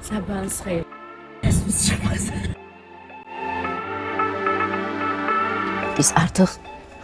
Sabahınız xeyir. Səsiniz çıxmaz. Biz artıq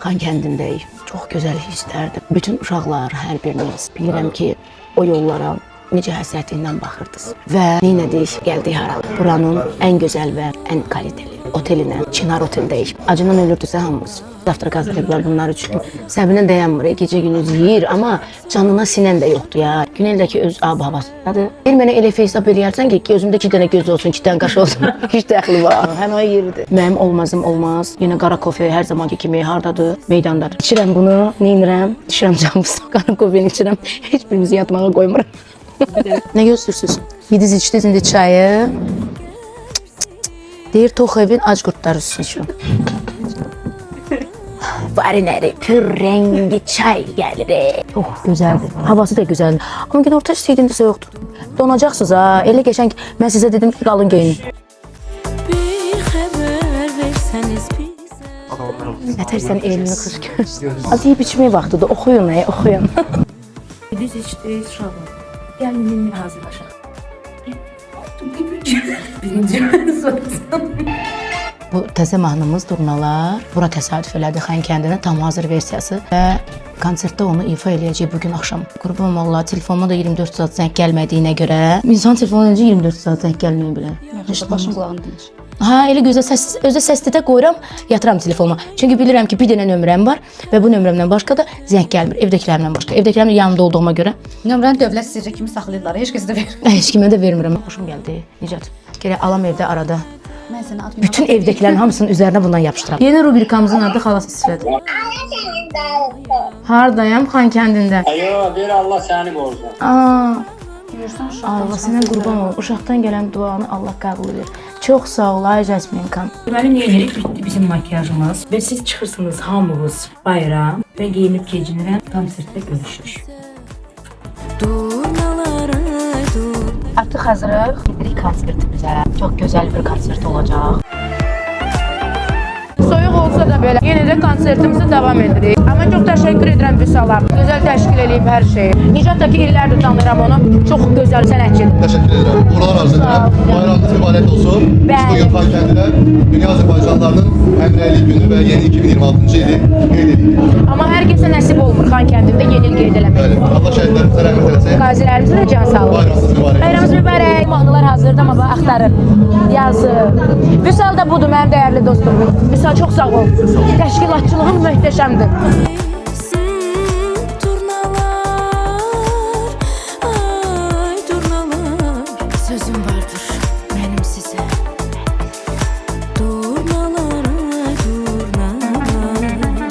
Xankəndindəyik. Çox gözəl hisslərdir. Bütün uşaqlar, hər biriniz bilirəm ki, o yollara necə həsrətlə baxırdınız. Və neynədik, gəldik hara? Buranın ən gözəl və ən kaliteli otelinə, Çinar oteldəyik. Acından ölürdüsə hamımız. Zavtrak hazırlayıblar bunlar üçün. Səbinə dayanmır, gecə-gündüz yeyir, amma canına sinən də yoxdur ya. Güneldəki öz ab-havasındadır. Bir mənə elə hesab eləyərsən ki, gözümdə 2 dənə göz olsun, 2 dənə qaş olsun. Heç dəxli var. Həm o yerdir. Mənim olmazım olmaz. Yenə qara kofe hər zamanki kimi hardadır? Meydandadır. İçirəm bunu, neynirəm? Düşürəm camımıza, qara kofeni içirəm. Heç birinizi yatmağa qoymuram. Nə gözləyirsiniz? Yediniz, içdiniz indi çayı. Deyir, tox evin ac qurtları üstünü şu. Varinəri, pür rəngi çay gəlir. Çox gözəldir. Havası da gözəldir. Amma gün orta istəyindinizsə yoxdur. Donacaqsınız ha. Elə geçən ki, mən sizə dedim ki, qalın geyinin. Bir xəbər versəniz bizə. Nətər sən elini qız gör. Az yiyib içmək vaxtıdır. Oxuyun, oxuyun. Biz içdik, uşaqlar. Gəlin indi hazırlaşaq. Birinci soruşsam. Bu təzə mahnımız Durnalar. Bura təsadüf elədi Xankəndinin tam hazır versiyası və konsertdə onu ifa eləyəcək bugün axşam. Qurban Allah, telefonuma da 24 saat zəng gəlmədiyinə görə. İnsan telefonuna necə 24 saat zəng gəlməyə bilər? Başım qulağını dinir. Ha, elə gözəl səs, özə səslidə qoyuram, yatıram telefonuma. Çünki bilirəm ki, bir dənə nömrəm var və bu nömrəmdən başqa da zəng gəlmir. Evdəkilərimdən başqa. Evdəkilərim yanımda olduğuma görə. Nömrəni dövlət sirri kimi saxlayırlar. Heç kəsə də vermir. Heç kimə də vermirəm. Xoşum gəldi. Nicat. Gərək alam evdə arada. Mən sənə atmayacağım. Bütün evdəkilərin hamısının üzərinə bundan yapışdıram. Yeni rubrikamızın adı xalası sifəti. Hardayam? Xankəndində. Ayo, bir Allah səni qorusun. Allah sənə qurban ol. Uşaqdan gələn duanı Allah qəbul edir. Çox sağ ol, ay Jasminkan. Deməli, neyinirik? Bitdi bizim makiyajımız. Və siz çıxırsınız hamınız bayram və geyinib keçinirəm. Konsertdə görüşürük. Artıq hazırıq. Gidirik konsertimizə. Çox gözəl bir konsert olacaq. Soyuq olsa da belə yenə də konsertimizi davam edirik. Amma çox təşəkkür edirəm Vüsala. Gözəl təşkil edib hər şeyi. Nicat da ki, illərdir tanıyıram onu. Çox gözəl sənətçidir. Teşekkür ederim. Uğurlar arzu ederim. Bayramınız mübarek olsun. Biz bugün Xankəndidə Dünya Azərbaycanlılarının həmrəylik günü və yeni 2026-cı ili qeyd edirik. Amma hər kəsə nəsib olmur Xankəndində yeni il qeyd eləmək. Bəli, Allah şəhidlərimizə rəhmət eləsin. Qazilərimizə də can sağlığı. Bayramınız mübarek. Bayramınız mübarək. Mahnılar hazırdır amma axtarır. Yazır. Vüsal da budur mənim dəyərli dostum. Vüsal çox sağ ol. Təşkilatçılığın möhtəşəmdir. Sözüm vardır mənim sizə. Durnalar, durnalar.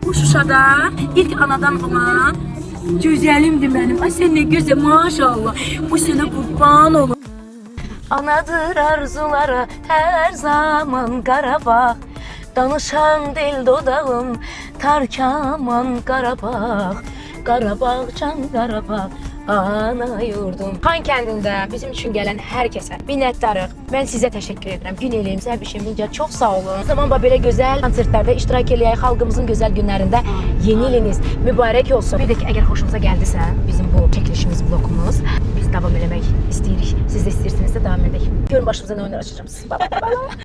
Bu Şuşada ilk anadan olan gözəlimdir mənim. Ay sən nə gözəl, maşallah. Bu sənə qurban olum. Anadır arzuları hər zaman Qarabağ. Danışan dil dodağım tarkaman Qarabağ. Qarabağ can Qarabağ. Ana yurdum. Xankəndində bizim üçün gələn hər kəsə minnətdarıq. Mən sizə təşəkkür edirəm. Gün eləyimizə hər bir şey mincə çox sağ olun. Zaman belə gözəl konsertlərdə iştirak eləyək. Xalqımızın gözəl günlərində yeni iliniz mübarək olsun. Bir də ki, əgər xoşunuza gəldisə bizim bu çəkilişimiz, blokumuz, biz davam eləmək istəyirik. Siz də istəyirsinizsə davam edək. Görün başımıza nə oynar açacağım. Bye bye.